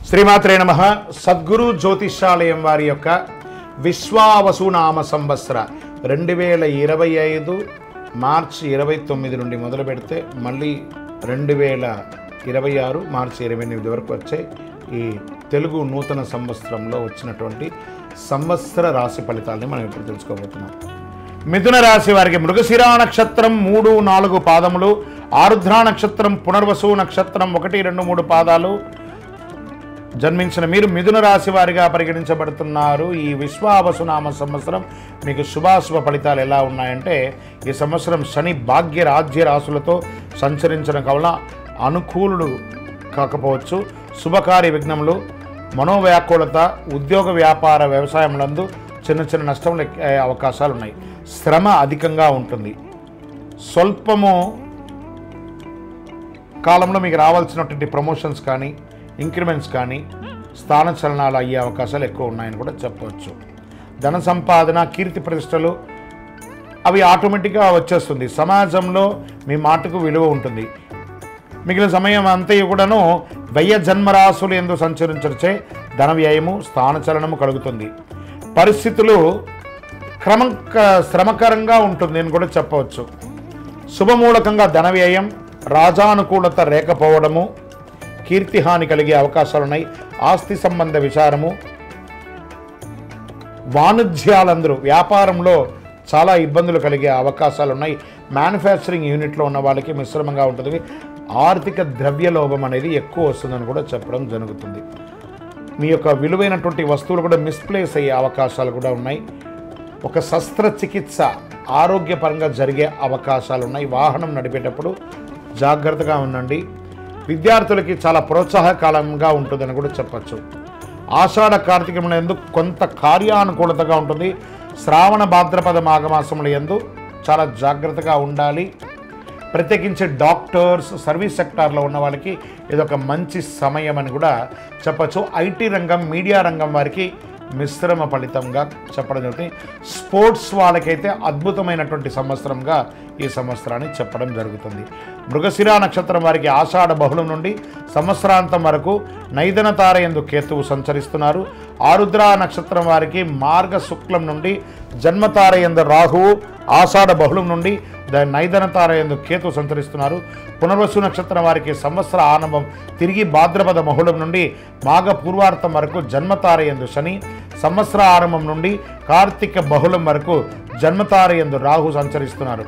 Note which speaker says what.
Speaker 1: శ్రీమాత్రే నమః. సద్గురు జ్యోతిషాలయం వారి యొక్క విశ్వావసునామ సంవత్సర 2025 మార్చి 29 నుండి మొదలు పెడితే మళ్ళీ 2026 మార్చి 28 వరకు వచ్చే ఈ తెలుగు నూతన సంవత్సరంలో వచ్చినటువంటి సంవత్సర రాశి ఫలితాలని మనం ఇప్పుడు తెలుసుకోబోతున్నాం. మిథున రాశి వారికి మృగశిరా నక్షత్రం 3, 4 పాదములు, ఆరుద్ర నక్షత్రం, పునర్వసు నక్షత్రం 1, 2, 3 పాదాలు జన్మించిన మీరు మిథున రాశి వారిగా పరిగణించబడుతున్నారు. ఈ విశ్వావసునామ సంవత్సరం మీకు శుభాశుభ ఫలితాలు ఎలా ఉన్నాయంటే, ఈ సంవత్సరం శని భాగ్య రాజ్య రాశులతో సంచరించడం వల్ల అనుకూలుడు కాకపోవచ్చు. శుభకార్య విఘ్నములు, మనోవ్యాకులత, ఉద్యోగ వ్యాపార వ్యవసాయములందు చిన్న నష్టములు ఎక్కే అవకాశాలు ఉన్నాయి. శ్రమ అధికంగా ఉంటుంది. స్వల్పము కాలంలో మీకు రావాల్సినటువంటి ప్రమోషన్స్ కానీ, ఇంక్రిమెంట్స్ కానీ, స్థాన చలనాలు అయ్యే అవకాశాలు ఎక్కువ ఉన్నాయని కూడా చెప్పవచ్చు. ధన సంపాదన, కీర్తి ప్రతిష్టలు అవి ఆటోమేటిక్గా వచ్చేస్తుంది. సమాజంలో మీ మాటకు విలువ ఉంటుంది. మిగిలిన సమయం అంతయు కూడాను వ్యయ జన్మరాశులు ఎందు సంచరించే ధన వ్యయము, స్థాన చలనము కలుగుతుంది. పరిస్థితులు శ్రమకరంగా ఉంటుంది అని కూడా చెప్పవచ్చు. శుభమూలకంగా ధన వ్యయం, రాజానుకూలత లేకపోవడము, కీర్తిహాని కలిగే అవకాశాలున్నాయి. ఆస్తి సంబంధ విచారము, వాణిజ్యాలందరూ వ్యాపారంలో చాలా ఇబ్బందులు కలిగే అవకాశాలు ఉన్నాయి. మ్యానుఫ్యాక్చరింగ్ యూనిట్లో ఉన్న వాళ్ళకి మిశ్రమంగా ఉంటుంది. ఆర్థిక ద్రవ్యలోభం అనేది ఎక్కువ వస్తుందని కూడా చెప్పడం జరుగుతుంది. మీ యొక్క విలువైనటువంటి వస్తువులు కూడా మిస్ప్లేస్ అయ్యే అవకాశాలు కూడా ఉన్నాయి. ఒక శస్త్రచికిత్స ఆరోగ్యపరంగా జరిగే అవకాశాలు ఉన్నాయి. వాహనం నడిపేటప్పుడు జాగ్రత్తగా ఉండండి. విద్యార్థులకి చాలా ప్రోత్సాహకాలంగా ఉంటుందని కూడా చెప్పచ్చు. ఆషాఢ కార్తీకముల యందు కొంత కార్యానుకూలతగా ఉంటుంది. శ్రావణ భాద్రపద మాఘమాసముల యందు చాలా జాగ్రత్తగా ఉండాలి. ప్రత్యేకించి డాక్టర్స్, సర్వీస్ సెక్టార్లో ఉన్న వాళ్ళకి ఇదొక మంచి సమయం అని కూడా చెప్పచ్చు. ఐటీ రంగం, మీడియా రంగం వారికి మిశ్రమ ఫలితంగా చెప్పడం జరుగుతుంది. స్పోర్ట్స్ వాళ్ళకైతే అద్భుతమైనటువంటి సంవత్సరంగా ఈ సంవత్సరాన్ని చెప్పడం జరుగుతుంది. మృగశిరా నక్షత్రం వారికి ఆషాఢ బహుళం నుండి సంవత్సరాంతం వరకు నైదన తార యందు కేతువు సంచరిస్తున్నారు. ఆరుద్ర నక్షత్రం వారికి మార్గ శుక్లం నుండి జన్మతార యందు రాహువు, ఆషాఢ బహుళం నుండి నైదన తార యందు కేతు సంచరిస్తున్నారు. పునర్వసు నక్షత్రం వారికి సంవత్సర ఆరంభం తిరిగి భాద్రపద మహుళం నుండి మాఘ పూర్వార్థం వరకు జన్మతార యందు శని, సంవత్సర ఆరంభం నుండి కార్తీక బహుళం వరకు జన్మతార యందు రాహు సంచరిస్తున్నారు.